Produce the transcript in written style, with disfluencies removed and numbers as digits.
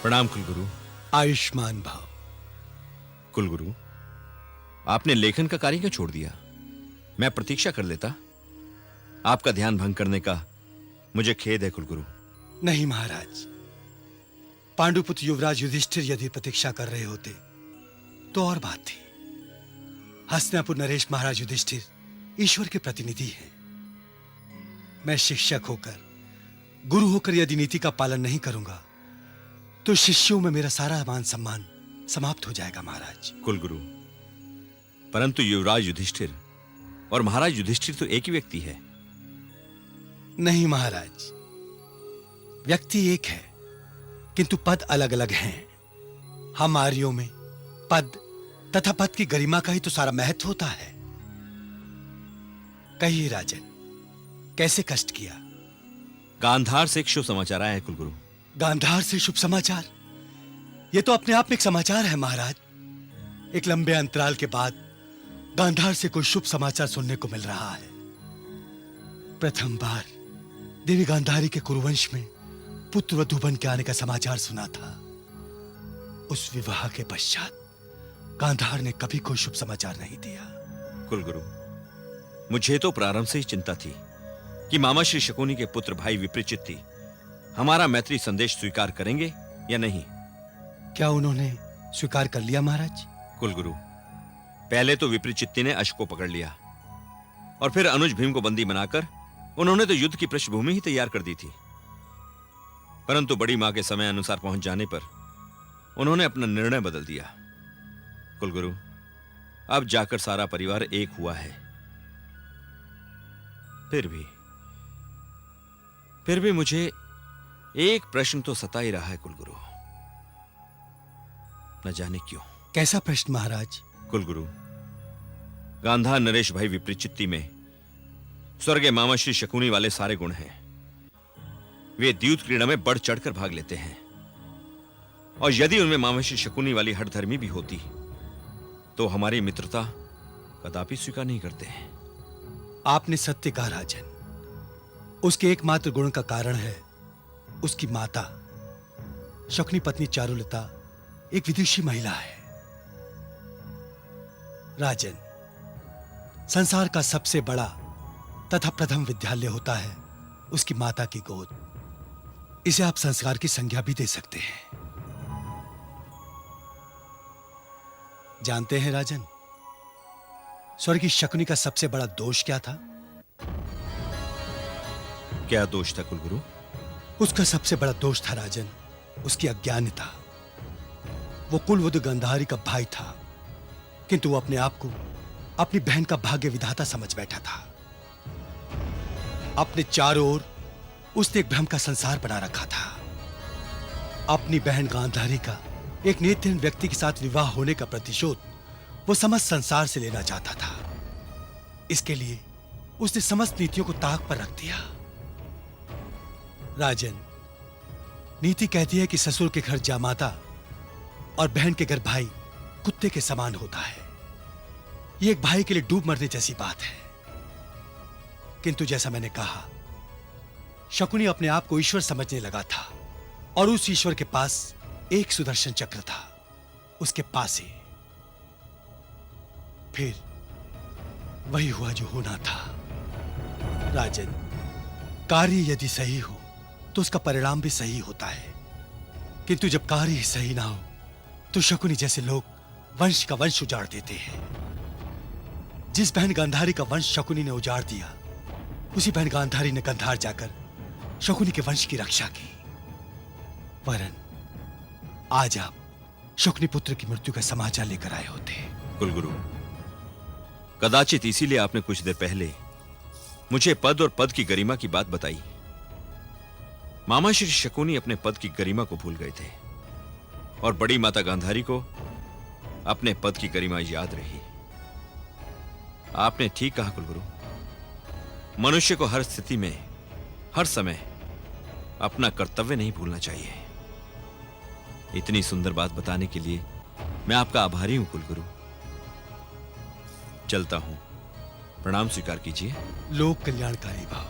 प्रणाम कुलगुरु। आयुष्मान भव। कुलगुरु, आपने लेखन का कार्य क्यों छोड़ दिया? मैं प्रतीक्षा कर लेता। आपका ध्यान भंग करने का मुझे खेद है कुलगुरु। नहीं महाराज, पांडुपुत्र युवराज युधिष्ठिर यदि प्रतीक्षा कर रहे होते तो और बात थी। हस्तिनापुर नरेश महाराज युधिष्ठिर ईश्वर के प्रतिनिधि हैं। मैं शिक्षक होकर, गुरु होकर यदि नीति का पालन नहीं करूंगा तो शिष्यों में मेरा सारा मान सम्मान समाप्त हो जाएगा महाराज। कुलगुरु, परंतु युवराज युधिष्ठिर और महाराज युधिष्ठिर तो एक ही व्यक्ति है। नहीं महाराज, व्यक्ति एक है किंतु पद अलग अलग हैं। हम आर्यों में पद तथा पद की गरिमा का ही तो सारा महत्व होता है। कहिए राजन, कैसे कष्ट किया? गांधार से एक शुभ समाचार आया है कुलगुरु। गांधार से शुभ समाचार? यह तो अपने आप में एक समाचार है महाराज। एक लंबे अंतराल के बाद गांधार से कोई शुभ समाचार सुनने को मिल रहा है। प्रथम बार देवी गांधारी के कुरुवंश में पुत्र वधू बन के आने का समाचार सुना था। उस विवाह के पश्चात गांधार ने कभी कोई शुभ समाचार नहीं दिया। कुलगुरु, मुझे तो प्रारंभ से ही चिंता थी कि मामा श्री शकुनी के पुत्र भाई विप्रचित्ति हमारा मैत्री संदेश स्वीकार करेंगे या नहीं। क्या उन्होंने स्वीकार कर लिया महाराज? कुलगुरु, पहले तो विप्रचित्ति ने अश्व को पकड़ लिया और फिर अनुज भीम को बंदी बनाकर उन्होंने तो युद्ध की पृष्ठभूमि ही तैयार कर दी थी। परंतु बड़ी मां के समय अनुसार पहुंच जाने पर उन्होंने अपना निर्णय बदल दिया। कुलगुरु, अब जाकर सारा परिवार एक हुआ है। फिर भी मुझे एक प्रश्न तो सता ही रहा है कुलगुरु, न जाने क्यों। कैसा प्रश्न महाराज? कुलगुरु, गांधार नरेश भाई विप्रचित्ति में स्वर्गीय मामा श्री शकुनी वाले सारे गुण हैं। वे द्यूत क्रीड़ा में बढ़ चढ़कर भाग लेते हैं और यदि उनमें मामा श्री शकुनी वाली हठधर्मी भी होती तो हमारी मित्रता कदापि स्वीकार नहीं करते हैं। आपने सत्य कहा राजन। उसके एकमात्र गुण का कारण है उसकी माता शकुनी पत्नी चारुलता एक विदुषी महिला है। राजन, संसार का सबसे बड़ा तथा प्रथम विद्यालय होता है उसकी माता की गोद। इसे आप संस्कार की संज्ञा भी दे सकते हैं। जानते हैं राजन, स्वर्गीय शकुनी का सबसे बड़ा दोष क्या था? क्या दोष था कुलगुरु? उसका सबसे बड़ा दोष था राजन उसकी अज्ञानता। वो कुलवधु गांधारी का भाई था किंतु वो अपने आप को अपनी बहन का भाग्य विधाता समझ बैठा था। अपने चारों ओर उसने एक भ्रम का संसार बना रखा था। अपनी बहन गांधारी का एक नेत्रहीन व्यक्ति के साथ विवाह होने का प्रतिशोध वो समस्त संसार से लेना चाहता था। इसके लिए उसने समस्त नीतियों को ताक पर रख दिया। राजन, नीति कहती है कि ससुर के घर जामाता और बहन के घर भाई कुत्ते के समान होता है। यह एक भाई के लिए डूब मरने जैसी बात है। किंतु जैसा मैंने कहा, शकुनी अपने आप को ईश्वर समझने लगा था और उस ईश्वर के पास एक सुदर्शन चक्र था। उसके पास ही फिर वही हुआ जो होना था। राजन, कार्य यदि सही हो तो उसका परिणाम भी सही होता है, किंतु जब कार्य ही सही ना हो तो शकुनी जैसे लोग वंश का वंश उजाड़ देते हैं। जिस बहन गांधारी का वंश शकुनी ने उजाड़ दिया, उसी बहन गांधारी ने गांधार जाकर शकुनी के वंश की रक्षा की। वरन आज आप शकुनी पुत्र की मृत्यु का समाचार लेकर आए होते। कुलगुरु, कदाचित इसीलिए आपने कुछ देर पहले मुझे पद और पद की गरिमा की बात बताई। मामा श्री शकुनी अपने पद की गरिमा को भूल गए थे और बड़ी माता गांधारी को अपने पद की गरिमा याद रही। आपने ठीक कहा कुलगुरु, मनुष्य को हर स्थिति में हर समय अपना कर्तव्य नहीं भूलना चाहिए। इतनी सुंदर बात बताने के लिए मैं आपका आभारी हूं कुलगुरु। चलता हूं, प्रणाम स्वीकार कीजिए। लोक कल्याणकारी भाव।